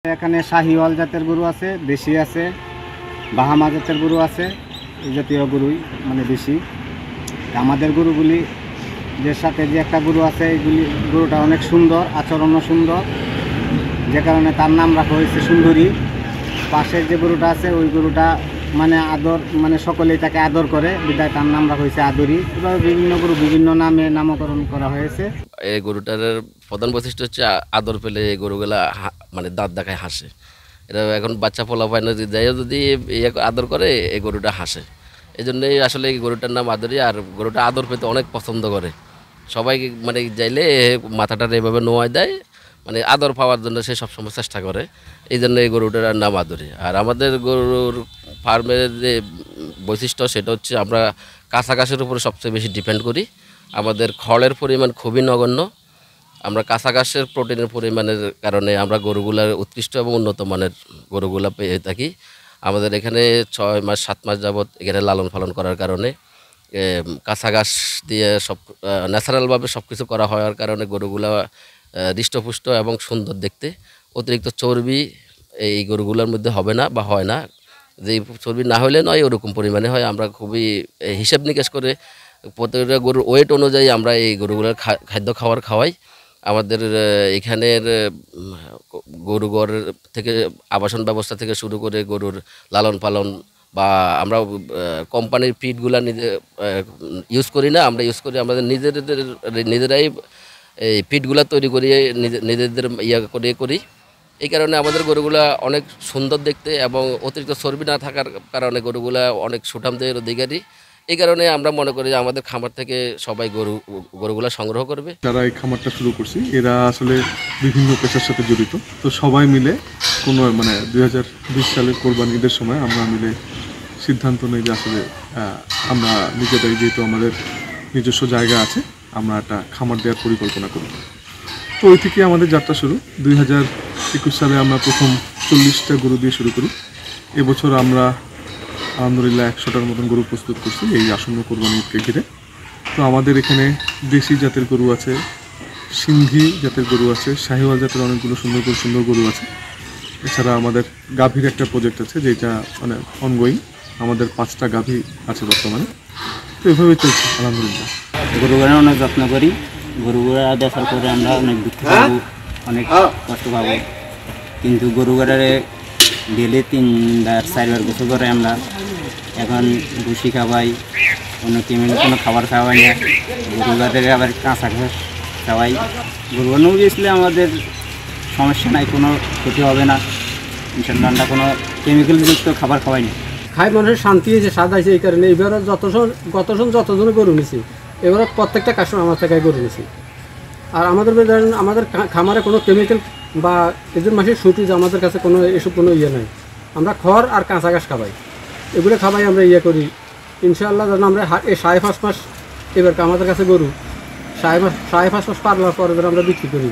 এখানে শাহিওয়াল জাতের গরু আছে, দেশি আছে, বাহামা জাতের গরু আছে। এই জাতীয় গরুই মানে বেশি। আমাদের গরুগুলি যে সাথে যে একটা গরু আছে, এইগুলি গরুটা অনেক সুন্দর, আচরণও সুন্দর, যে কারণে তার নাম রাখা হয়েছে সুন্দরী। পাশের যে গরুটা আছে ওই গরুটা মানে আদর, মানে সকলেই তাকে আদর করে, বিদায় তার নাম রাখা হয়েছে আদরি। এভাবে বিভিন্ন গরু বিভিন্ন নামে নামকরণ করা হয়েছে। এই গরুটার প্রধান বৈশিষ্ট্য হচ্ছে আদর পেলে এই গরুগুলা মানে দাঁত দেখায় হাসে। এরা এখন বাচ্চা পোলা পায় না, যাই যদি আদর করে এই গরুটা হাসে। এই জন্যই আসলে এই গরুটার নাম আদরি। আর গরুটা আদর পেতে অনেক পছন্দ করে সবাই, মানে যাইলে মাথাটা এভাবে নোয়ায় দেয়, মানে আদর পাওয়ার জন্য সে সবসময় চেষ্টা করে। এই জন্য এই গরুটার নাম আদরি। আর আমাদের গরুর ফার্মের যে বৈশিষ্ট্য সেটা হচ্ছে আমরা কাঁচা ঘাসের উপরে সবচেয়ে বেশি ডিপেন্ড করি। আমাদের খড়ের পরিমাণ খুবই নগণ্য। আমরা কাঁচা ঘাসের প্রোটিনের পরিমাণের কারণে আমরা গরুগুলার উৎকৃষ্ট এবং উন্নত মানের গরুগুলা পেয়ে থাকি। আমাদের এখানে 6 মাস 7 মাস যাবৎ এখানে লালন পালন করার কারণে কাঁচা ঘাস দিয়ে সব ন্যাচারালভাবে সব কিছু করা হওয়ার কারণে গরুগুলা হৃষ্টপুষ্ট এবং সুন্দর দেখতে। অতিরিক্ত চর্বি এই গরুগুলোর মধ্যে হবে না বা হয় না। যে চর্বি না হলে নয়, ওরকম পরিমাণে হয়। আমরা খুবই হিসাব নিকাশ করে প্রত্যেকটা গরুর ওয়েট অনুযায়ী আমরা এই গরুগুলোর খাদ্য খাওয়াই। আমাদের এখানের গরুঘর থেকে আবাসন ব্যবস্থা থেকে শুরু করে গরুর লালন পালন বা আমরা কোম্পানির ফিডগুলো নিজে ইউজ করি না, আমরা ইউজ করি আমাদের নিজেরাই এই ফিডগুলো তৈরি করি, নিজেদের করি। এই কারণে আমাদের গরুগুলা অনেক সুন্দর দেখতে এবং অতিরিক্ত চর্বি না থাকার কারণে গরুগুলা অনেক সুঠামদের অধিকারী। এই কারণে আমরা মনে করি যে আমাদের খামার থেকে সবাই গরুগুলা সংগ্রহ করবে। যারা এই খামারটা শুরু করছি এরা আসলে বিভিন্ন পেশার সাথে জড়িত। তো সবাই মিলে কোনো 2020 সালের কোরবানি ঈদের সময় আমরা মিলে সিদ্ধান্ত নেই যে আসলে আমরা নিজেরাই, যেহেতু আমাদের নিজস্ব জায়গা আছে, আমরা একটা খামার দেওয়ার পরিকল্পনা করি। তো ওই থেকে আমাদের যাত্রা শুরু। 2021 সালে আমরা প্রথম 40টা গরু দিয়ে শুরু করি। এবছর আমরা আলহামদুলিল্লাহ 100টার মতন গরু প্রস্তুত করছি এই আসন্ন কোরবানি ঈদকে ঘিরে। তো আমাদের এখানে দেশি জাতের গরু আছে, সিন্ধি জাতের গরু আছে, শাহিওয়াল জাতের অনেকগুলো সুন্দর গরু আছে। এছাড়া আমাদের গাভীর একটা প্রজেক্ট আছে, যেটা মানে অনগোয়িং। আমাদের 5টা গাভী আছে বর্তমানে। তো এভাবেই চলছে আলহামদুলিল্লাহ। গরুগুলো অনেক যত্ন করি। গরুগুলা দেখার পরে আমরা অনেক দুঃখ পাবো, অনেক কষ্ট পাবো, কিন্তু গরুগুলারে ডেলি 3-4বার গোসল করে আমরা। এখন ভুসি খাওয়াই, কোনো খাবার খাওয়াই না। গরুগুলাদের আবার কাঁচা ঘাস খাওয়াই। গরু গেছলে আমাদের সমস্যা নাই, কোনো ক্ষতি হবে না ইনশাল্লাহ। আমরা কোনো কেমিক্যালযুক্ত খাবার খাওয়াই না। খাই মানুষের শান্তি হয়েছে, স্বাদ আছে। এই কারণে এবারও যতজন গরু নিছি, এবারও প্রত্যেকটা কাস্টমার আমার থেকে গরু নিছি। আর আমাদের খামারে কোনো কেমিক্যাল বা এদের মাসের সুটি, আমাদের কাছে কোনো এসব কোনো ইয়ে নাই। আমরা খড় আর কাঁচা ঘাস খাওয়াই, এগুলো খাওয়াই আমরা ইয়ে করি ইনশাআল্লাহ। যেন আমরা এই 5.5 মাস এবার আমাদের কাছে গরু 5.5 মাস পারলার পরে আমরা বিক্রি করি।